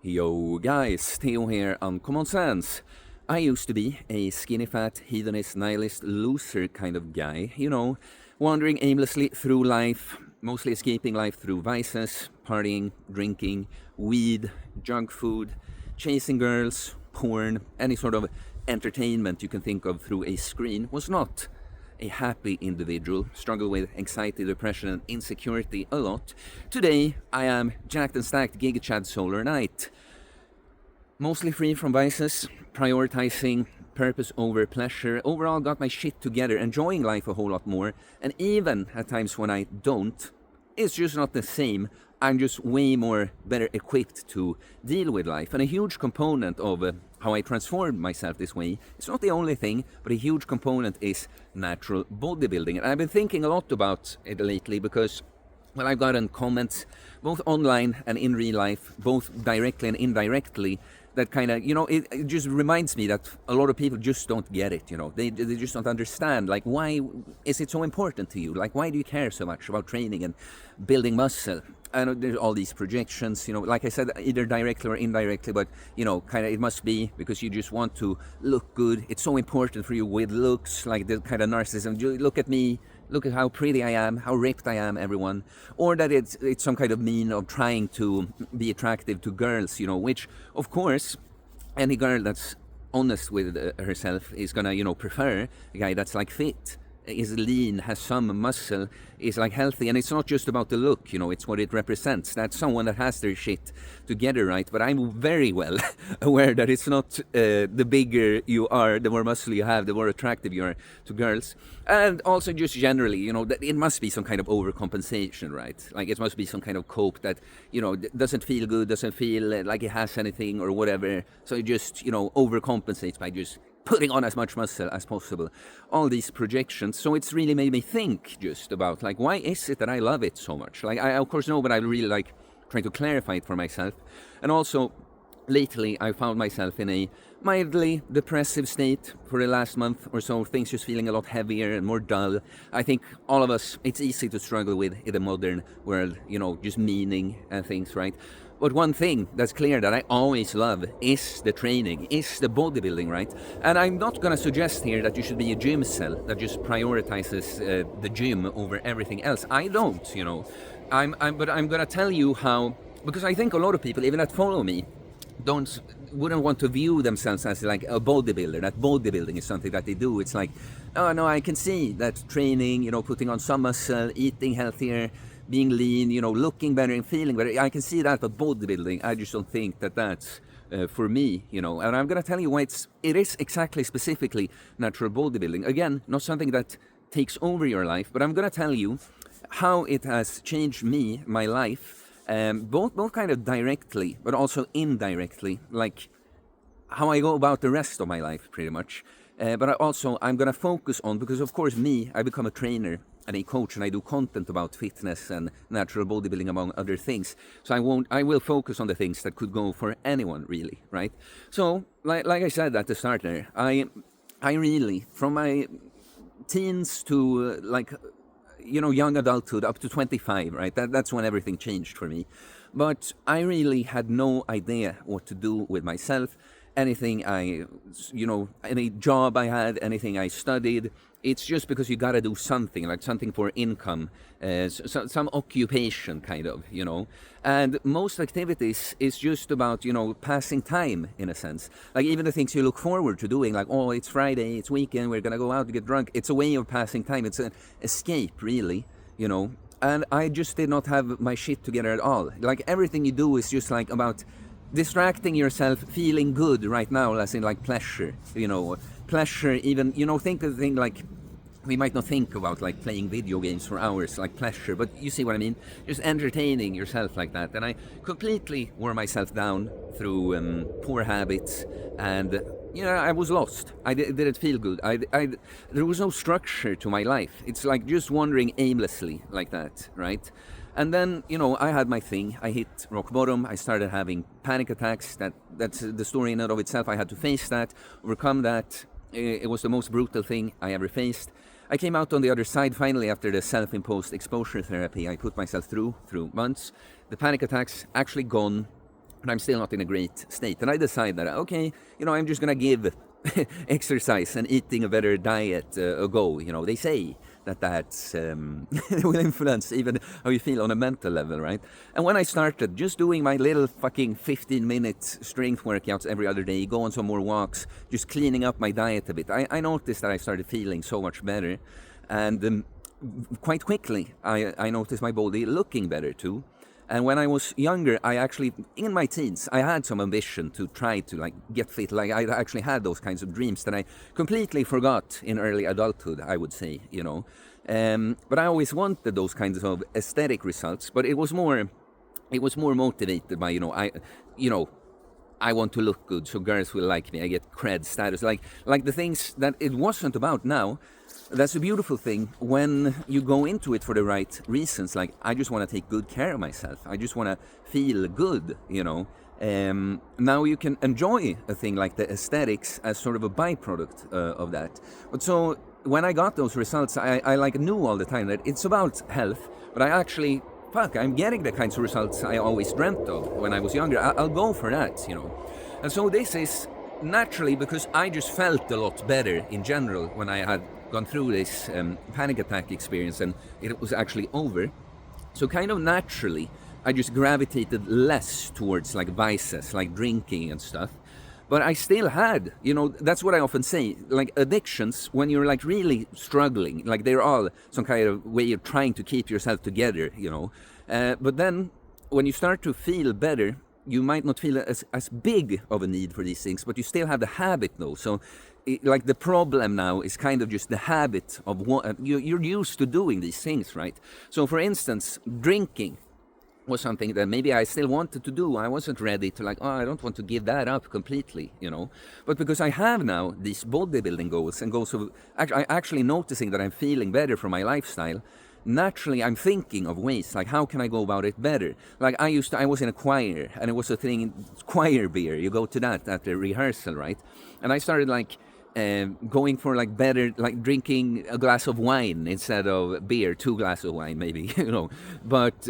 Yo guys, Theo here on Common Sense. I used to be a skinny fat, hedonist, nihilist, loser kind of guy, wandering aimlessly through life, mostly escaping life through vices, partying, drinking, weed, junk food, chasing girls, porn, any sort of entertainment you can think of through a screen. Was not a happy individual, struggled with anxiety, depression and insecurity a lot. Today I am jacked and stacked Giga Chad Solar Knight. Mostly free from vices, prioritizing purpose over pleasure, overall got my shit together, enjoying life a whole lot more, and even at times when I don't, it's just not the same. I'm just way more better equipped to deal with life. And a huge component of how I transformed myself this way, it's not the only thing, but a huge component is natural bodybuilding. And I've been thinking a lot about it lately because, well, I've gotten comments both online and in real life, both directly and indirectly, that kind of, it just reminds me that a lot of people just don't get it, They just don't understand, like, why is it so important to you? Like, why do you care so much about training and building muscle? And there's all these projections, like I said, either directly or indirectly, but, it must be because you just want to look good. It's so important for you with looks, like the kind of narcissism. Look at me. Look at how pretty I am, how ripped I am, everyone. Or that it's some kind of mean of trying to be attractive to girls, which, of course, any girl that's honest with herself is gonna, prefer a guy that's like fit, is lean, has some muscle, is like healthy. And it's not just about the look, it's what it represents. That's someone that has their shit together, right? But I'm very well aware that it's not the bigger you are, the more muscle you have, the more attractive you are to girls. And also just generally, that it must be some kind of overcompensation, right? Like it must be some kind of cope that, doesn't feel good, doesn't feel like it has anything or whatever. So it just, overcompensates by just putting on as much muscle as possible. All these projections. So it's really made me think just about, like, why is it that I love it so much? Like, I of course know, but I really like trying to clarify it for myself. And also, lately, I found myself in a mildly depressive state for the last month or so. Things just feeling a lot heavier and more dull. I think all of us, it's easy to struggle with in the modern world, just meaning and things, right? But one thing that's clear that I always love is the training, is the bodybuilding, right? And I'm not going to suggest here that you should be a gym cell that just prioritizes the gym over everything else. I don't, but I'm going to tell you how, because I think a lot of people, even that follow me, wouldn't want to view themselves as like a bodybuilder, that bodybuilding is something that they do. It's like, oh no, I can see that training, putting on some muscle, eating healthier, being lean, looking better and feeling better. I can see that, but bodybuilding, I just don't think that that's for me, And I'm going to tell you why it is exactly, specifically natural bodybuilding. Again, not something that takes over your life, but I'm going to tell you how it has changed me, my life, both kind of directly, but also indirectly, like how I go about the rest of my life, pretty much. But I'm going to focus on, because of course I become a trainer and a coach, and I do content about fitness and natural bodybuilding, among other things. So I will focus on the things that could go for anyone, really, right? So, like I said at the start there, I really, from my teens to young adulthood up to 25, right? That's when everything changed for me. But I really had no idea what to do with myself. Anything any job I had, anything I studied, it's just because you gotta do something, like something for income, some occupation kind of, And most activities is just about, passing time in a sense. Like even the things you look forward to doing, like, oh, it's Friday, it's weekend, we're gonna go out to get drunk. It's a way of passing time. It's an escape, really, And I just did not have my shit together at all. Like everything you do is just like about distracting yourself, feeling good right now, as in like pleasure, pleasure even, think of the thing like, we might not think about like playing video games for hours, like pleasure, but you see what I mean, just entertaining yourself like that. And I completely wore myself down through poor habits, and I was lost. I didn't feel good. There was no structure to my life. It's like just wandering aimlessly like that, right? And then, I had my thing. I hit rock bottom. I started having panic attacks. That's the story in and of itself. I had to face that, overcome that. It was the most brutal thing I ever faced. I came out on the other side finally after the self-imposed exposure therapy I put myself through months. The panic attacks actually gone. but I'm still not in a great state. And I decide that, okay, I'm just going to give exercise and eating a better diet a go. They say that's will influence even how you feel on a mental level, right? And when I started just doing my little fucking 15-minute strength workouts every other day, go on some more walks, just cleaning up my diet a bit, I noticed that I started feeling so much better. And quite quickly, I noticed my body looking better too. And when I was younger, I actually, in my teens, I had some ambition to try to get fit. I actually had those kinds of dreams that I completely forgot in early adulthood, I would say, But I always wanted those kinds of aesthetic results. But it was more motivated by, I want to look good, so girls will like me. I get cred, status, like the things that it wasn't about now. That's a beautiful thing when you go into it for the right reasons. Like, I just want to take good care of myself. I just want to feel good, Now you can enjoy a thing like the aesthetics as sort of a byproduct of that. But so when I got those results, I knew all the time that it's about health, but I actually, I'm getting the kinds of results I always dreamt of when I was younger. I'll go for that, And so this is naturally because I just felt a lot better in general when I had gone through this panic attack experience and it was actually over. So kind of naturally, I just gravitated less towards vices, like drinking and stuff. But I still had, that's what I often say, addictions, when you're really struggling, they're all some kind of way of trying to keep yourself together, But then when you start to feel better, you might not feel as big of a need for these things, but you still have the habit though. So the problem now is kind of just the habit of what you're used to doing these things, right? So for instance, drinking was something that maybe I still wanted to do. I wasn't ready to I don't want to give that up completely, But because I have now these bodybuilding goals and goals of actually noticing that I'm feeling better from my lifestyle, naturally I'm thinking of ways, how can I go about it better? I was in a choir, and it was a thing, choir beer, you go to that at the rehearsal, right? And I started going for better, drinking a glass of wine instead of beer, 2 glasses of wine maybe, But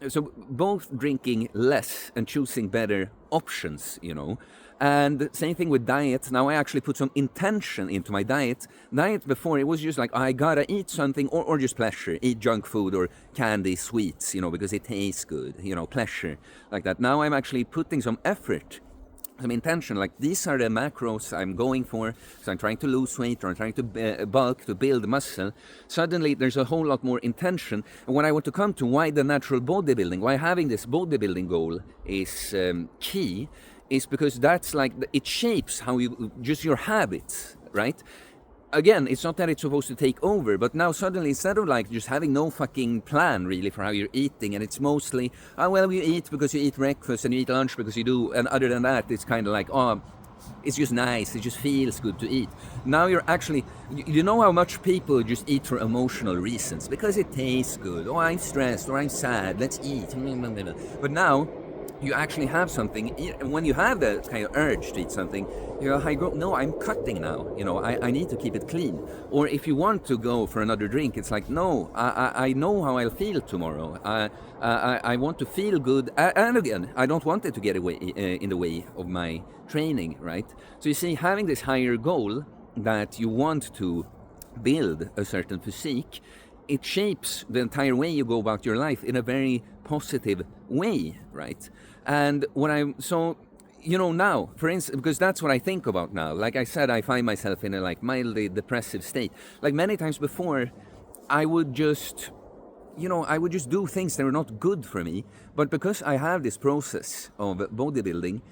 so both drinking less and choosing better options, And same thing with diet. Now I actually put some intention into my diet. Diet before, it was just I gotta eat something or just pleasure. Eat junk food or candy, sweets, because it tastes good, pleasure, like that. Now I'm actually putting some effort, some intention, these are the macros I'm going for. So I'm trying to lose weight or I'm trying to bulk, to build muscle. Suddenly there's a whole lot more intention. And when I want to come to why the natural bodybuilding, why having this bodybuilding goal is key, is because that's it shapes how just your habits, right? Again, it's not that it's supposed to take over, but now suddenly instead of just having no fucking plan really for how you're eating, and it's mostly, you eat because you eat breakfast and you eat lunch because you do, and other than that, it's kind of it's just nice, it just feels good to eat. Now you're actually, you know how much people just eat for emotional reasons, because it tastes good, I'm stressed, or I'm sad, let's eat. But now, you actually have something, when you have that kind of urge to eat something, no, I'm cutting now, I need to keep it clean. Or if you want to go for another drink, it's no, I know how I'll feel tomorrow. I want to feel good, and again, I don't want it to get away in the way of my training, right? So you see, having this higher goal that you want to build a certain physique, it shapes the entire way you go about your life in a very positive way, right? And now, for instance, because that's what I think about now. Like I said, I find myself in a mildly depressive state. Many times before, I would just do things that were not good for me. But because I have this process of bodybuilding,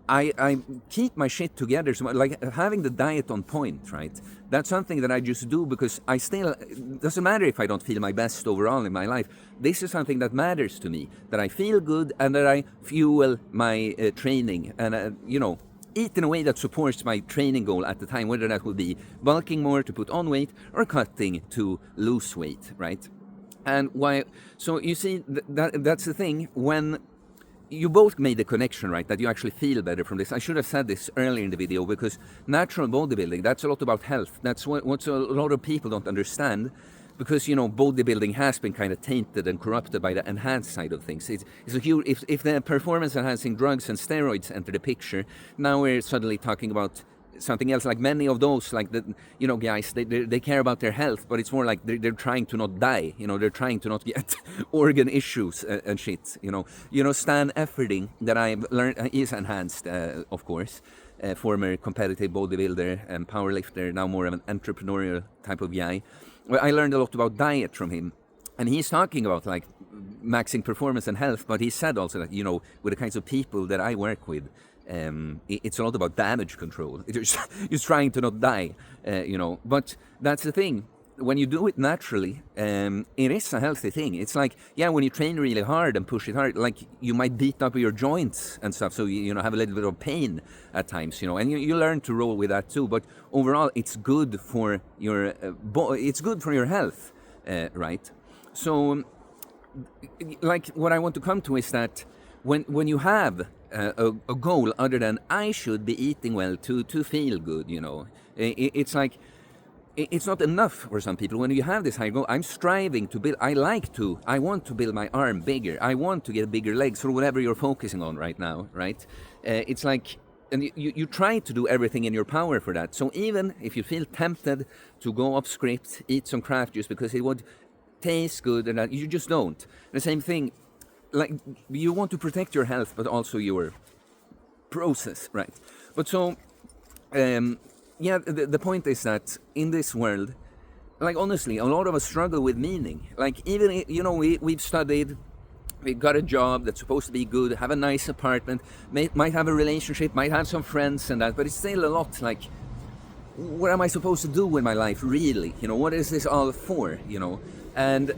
I keep my shit together. So having the diet on point, right? That's something that I just do because it doesn't matter if I don't feel my best overall in my life. This is something that matters to me, that I feel good and that I fuel my training and, eat in a way that supports my training goal at the time, whether that will be bulking more to put on weight or cutting to lose weight, right? And so you see, that's the thing, when you both made the connection, right, that you actually feel better from this. I should have said this earlier in the video, because natural bodybuilding, that's a lot about health. That's what a lot of people don't understand. because bodybuilding has been kind of tainted and corrupted by the enhanced side of things. It's a huge, if the performance enhancing drugs and steroids enter the picture, now we're suddenly talking about something else. Like many of those, like the guys, they care about their health, but it's more like they're trying to not die. They're trying to not get organ issues and shit. Stan Efferding, that I've learned is enhanced, of course. Former competitive bodybuilder and powerlifter, now more of an entrepreneurial type of guy. Well, I learned a lot about diet from him, and he's talking about like maxing performance and health, but he said also that with the kinds of people that I work with, it's a lot about damage control. It's trying to not die, But that's the thing. When you do it naturally, it is a healthy thing. It's like, when you train really hard and push it hard, like you might beat up your joints and stuff, so you have a little bit of pain at times, and you learn to roll with that too. But overall, it's good for your it's good for your health, right? So, like what I want to come to is that when you have a goal other than I should be eating well to feel good, it's like. It's not enough for some people. When you have this high goal, I'm striving to build, I want to build my arm bigger. I want to get bigger legs, or whatever you're focusing on right now, right? It's like, and you try to do everything in your power for that. So even if you feel tempted to go off script, eat some craft juice because it would taste good, and that, you just don't. The same thing, like you want to protect your health, but also your process, right? But so, the point is that in this world, like honestly, a lot of us struggle with meaning. Like even, we've studied, we've got a job that's supposed to be good, have a nice apartment, might have a relationship, might have some friends and that, but it's still a lot like, what am I supposed to do with my life really? What is this all for? And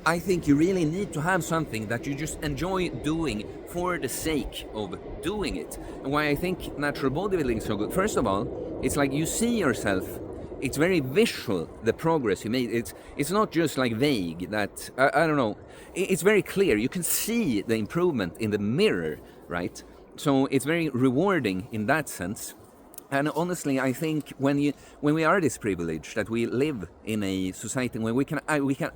I think you really need to have something that you just enjoy doing for the sake of doing it. And why I think natural bodybuilding is so good. First of all, it's like you see yourself. It's very visual, the progress you made. It's not just like vague that, I don't know. It's very clear. You can see the improvement in the mirror, right? So it's very rewarding in that sense. And honestly, I think when we are this privileged, that we live in a society where we can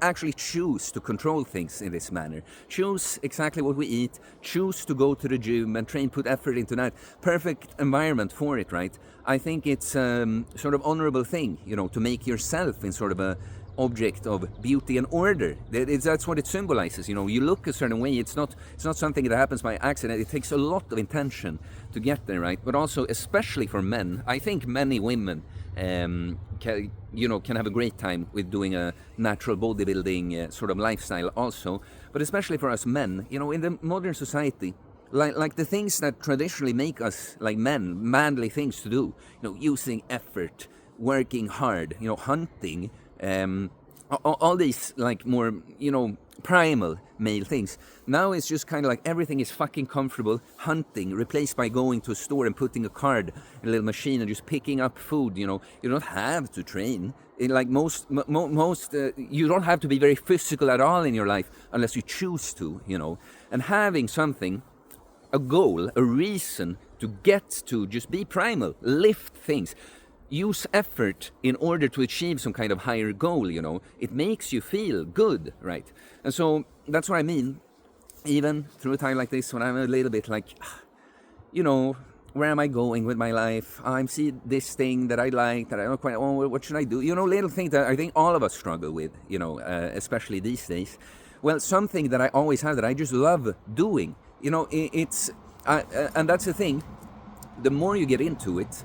actually choose to control things in this manner, choose exactly what we eat, choose to go to the gym and train, put effort into that, perfect environment for it, right? I think it's sort of honorable thing, to make yourself in sort of a object of beauty and order. That's what it symbolizes. You look a certain way. It's not something that happens by accident. It takes a lot of intention to get there, right? But also, especially for men, I think many women can have a great time with doing a natural bodybuilding sort of lifestyle also. But especially for us men, in the modern society, like the things that traditionally make us like men, manly things to do, using effort, working hard, hunting, all these like more, primal male things. Now it's just kind of like everything is fucking comfortable. Hunting replaced by going to a store and putting a card in a little machine and just picking up food. You don't have to train. Like most, you don't have to be very physical at all in your life unless you choose to. And having something, a goal, a reason to get to just be primal, lift things. Use effort in order to achieve some kind of higher goal, It makes you feel good, right? And so that's what I mean. Even through a time like this, when I'm a little bit like, where am I going with my life? I see this thing that I like, that I don't quite, what should I do? Little things that I think all of us struggle with, especially these days. Well, something that I always have that I just love doing, and that's the thing. The more you get into it,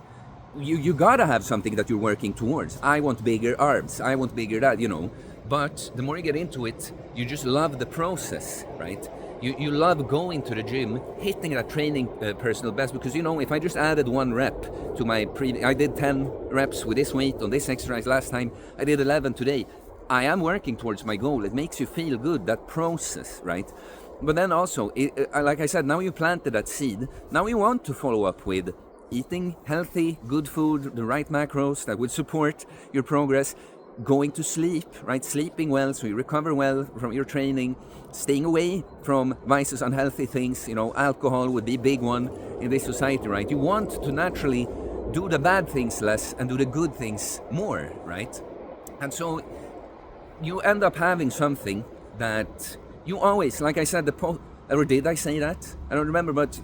you gotta have something that you're working towards. I want bigger arms, I want bigger that, But the more you get into it, you just love the process, right? You love going to the gym, hitting that training personal best, because if I just added 1 rep to my I did 10 reps with this weight on this exercise last time, I did 11 today. I am working towards my goal. It makes you feel good, that process, right? But then also, like I said, now you planted that seed. Now you want to follow up with eating healthy, good food, the right macros that would support your progress, going to sleep, right? Sleeping well so you recover well from your training, staying away from vices, unhealthy things. Alcohol would be a big one in this society, right? You want to naturally do the bad things less and do the good things more, right? And so you end up having something that you always, like I said, or did I say that? I don't remember, but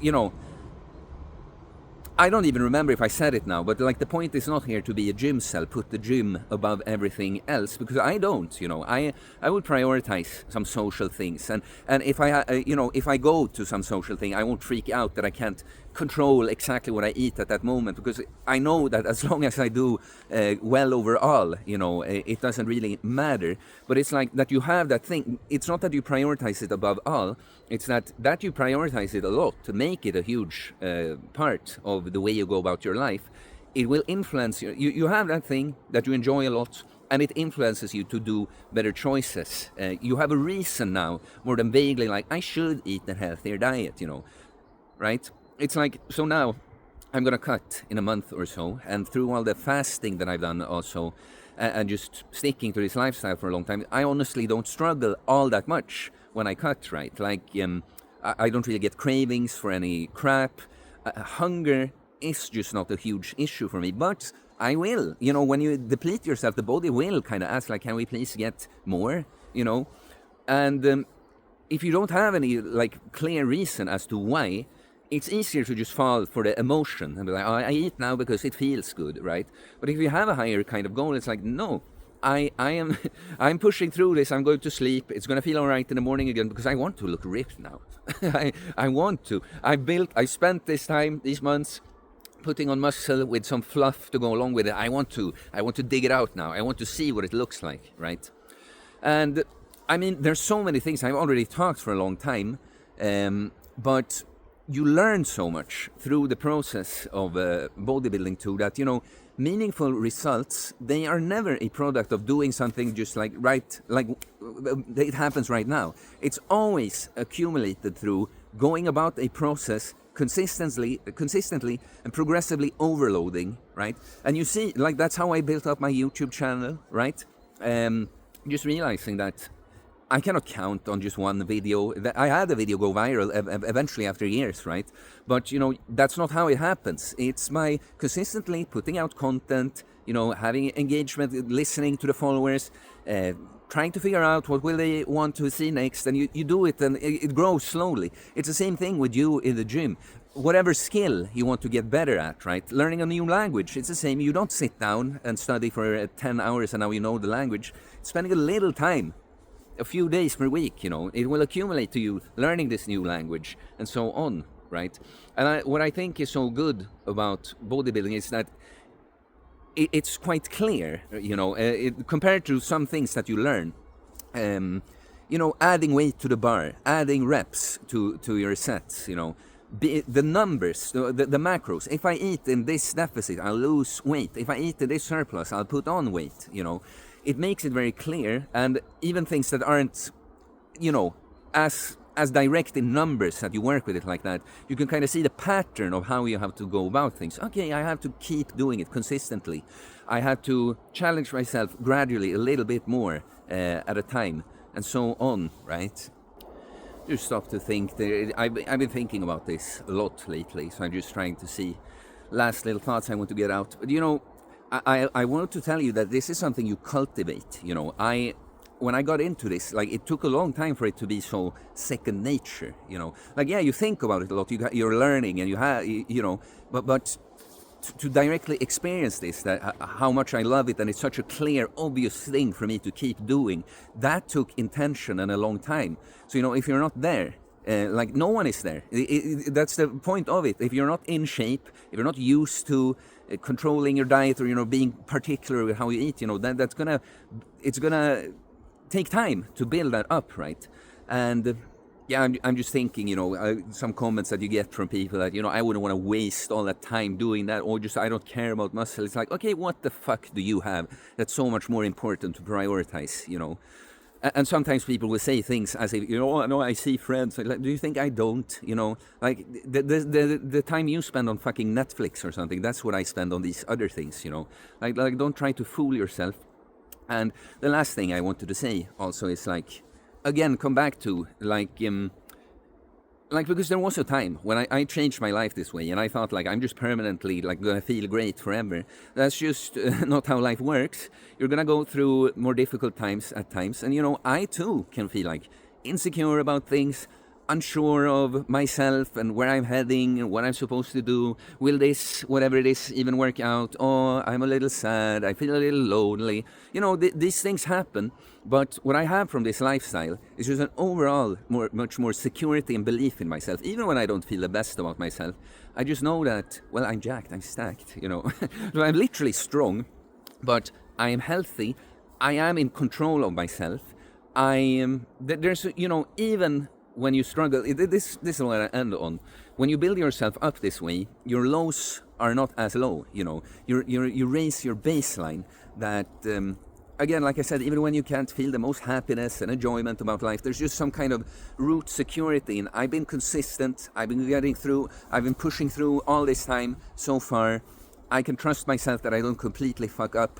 I don't even remember if I said it now, but like the point is not here to be a gym cell, put the gym above everything else, because I don't, I would prioritize some social things, and if if I go to some social thing, I won't freak out that I can't control exactly what I eat at that moment, because I know that as long as I do well overall, it doesn't really matter. But it's like that you have that thing. It's not that you prioritize it above all. It's that you prioritize it a lot to make it a huge part of the way you go about your life. It will influence you. You have that thing that you enjoy a lot, and it influences you to do better choices. You have a reason now, more than vaguely like, I should eat a healthier diet, right? It's like, so now I'm gonna cut in a month or so, and through all the fasting that I've done also, and just sticking to this lifestyle for a long time, I honestly don't struggle all that much when I cut, right? Like, I don't really get cravings for any crap. Hunger is just not a huge issue for me, but I will. When you deplete yourself, the body will kind of ask, like, can we please get more? And if you don't have any, like, clear reason as to why, it's easier to just fall for the emotion and be like, oh, I eat now because it feels good, right? But if you have a higher kind of goal, it's like, no, I am I'm pushing through this. I'm going to sleep. It's going to feel all right in the morning again because I want to look ripped now. I want to. I spent this time, these months, putting on muscle with some fluff to go along with it. I want to dig it out now. I want to see what it looks like, right? And I mean, there's so many things. I've already talked for a long time, but you learn so much through the process of bodybuilding too, that meaningful results, they are never a product of doing something just like it happens right now. It's always accumulated through going about a process consistently and progressively overloading, right? And you see, like, that's how I built up my YouTube channel, right? Just realizing that I cannot count on just one video. I had a video go viral eventually after years, right? But, that's not how it happens. It's by consistently putting out content, having engagement, listening to the followers, trying to figure out what will they want to see next, and you do it, and it grows slowly. It's the same thing with you in the gym. Whatever skill you want to get better at, right? Learning a new language, it's the same. You don't sit down and study for 10 hours and now you know the language. Spending a little time, a few days per week, it will accumulate to you learning this new language and so on, right? And what I think is so good about bodybuilding is that it's quite clear, compared to some things that you learn. Adding weight to the bar, adding reps to your sets, the numbers, the macros. If I eat in this deficit, I'll lose weight. If I eat in this surplus, I'll put on weight, It makes it very clear, and even things that aren't, as direct in numbers that you work with it like that, you can kind of see the pattern of how you have to go about things. Okay, I have to keep doing it consistently. I have to challenge myself gradually a little bit more at a time, and so on, right? Just stop to think. I've been thinking about this a lot lately, so I'm just trying to see last little thoughts I want to get out. But I wanted to tell you that this is something you cultivate. When I got into this, like, it took a long time for it to be so second nature. Like, yeah, you think about it a lot. You're learning, and you have, but to directly experience this, that how much I love it, and it's such a clear, obvious thing for me to keep doing. That took intention and a long time. So if you're not there, like, no one is there. That's the point of it. If you're not in shape, if you're not used to controlling your diet, or being particular with how you eat, it's gonna take time to build that up, right? And yeah, I'm just thinking, some comments that you get from people that, I wouldn't want to waste all that time doing that, or just I don't care about muscle. It's like, okay, what the fuck do you have that's so much more important to prioritize, And sometimes people will say things as if, no, I see friends. Like, do you think I don't? Like the time you spend on fucking Netflix or something, that's what I spend on these other things, Like, don't try to fool yourself. And the last thing I wanted to say also is, like, again, come back to, like, like, because there was a time when I changed my life this way, and I thought, like, I'm just permanently, like, gonna feel great forever. That's just not how life works. You're gonna go through more difficult times at times, and, you know, I too can feel, like, insecure about things, unsure of myself and where I'm heading and what I'm supposed to do. Will this, whatever it is, even work out? Oh, I'm a little sad. I feel a little lonely. You know, these things happen. But what I have from this lifestyle is just an overall much more security and belief in myself. Even when I don't feel the best about myself, I just know that, well, I'm jacked, I'm stacked, you know. So I'm literally strong, but I am healthy. I am in control of myself. I am, there's, you know, even when you struggle, this is what I end on. When you build yourself up this way, your lows are not as low. You know, you raise your baseline. That again, like I said, even when you can't feel the most happiness and enjoyment about life, there's just some kind of root security. And I've been consistent. I've been getting through. I've been pushing through all this time so far. I can trust myself that I don't completely fuck up.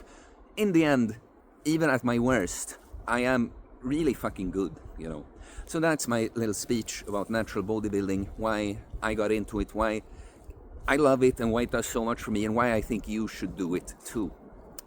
In the end, even at my worst, I am really fucking good. You know. So that's my little speech about natural bodybuilding, why I got into it, why I love it, and why it does so much for me, and why I think you should do it too.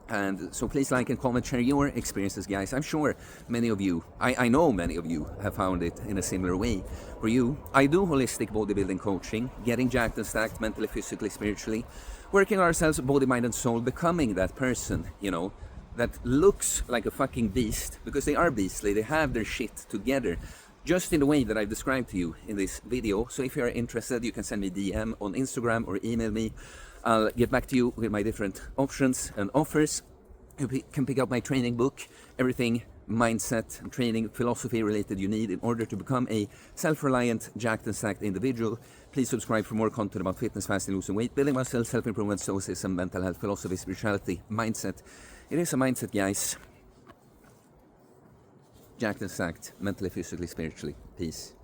And so please like and comment, share your experiences, guys. I'm sure many of you, I know many of you have found it in a similar way. For you, I do holistic bodybuilding coaching, getting jacked and stacked mentally, physically, spiritually, working on ourselves, body, mind, and soul, becoming that person, you know, that looks like a fucking beast, because they are beastly, they have their shit together, just in the way that I've described to you in this video. So if you're interested, you can send me DM on Instagram or email me. I'll get back to you with my different options and offers. You can pick up my training book, everything mindset and training philosophy related you need in order to become a self-reliant, jacked and stacked individual. Please subscribe for more content about fitness, fasting, losing weight, building muscle, self-improvement, stoicism, mental health, philosophy, spirituality, mindset. It is a mindset, guys. Jacked and stacked, mentally, physically, spiritually. Peace.